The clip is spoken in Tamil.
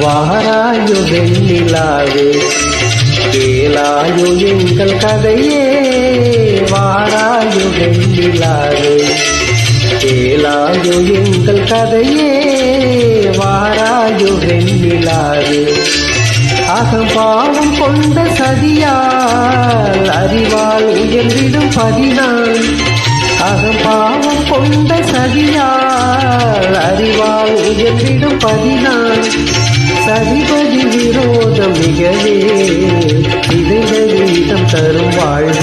வாராயோ வெண்ணிலாவே கேளாயோ எங்கள் கதையே வாராயோ வெண்ணிலாவே கேளாயோ எங்கள் கதையே வாராயோ வெண்ணிலாவே அகம்பாவம் கொண்ட சதியால் அறிவால் உயர்ந்திடும் பதினாள் அகம்பாவம் கொண்ட சதியால் அறிவால் உயர்ந்திடும் பதினாள் சதிபதி விரோதம் மிகவே இதழ வீதம் தரும் வாழ்க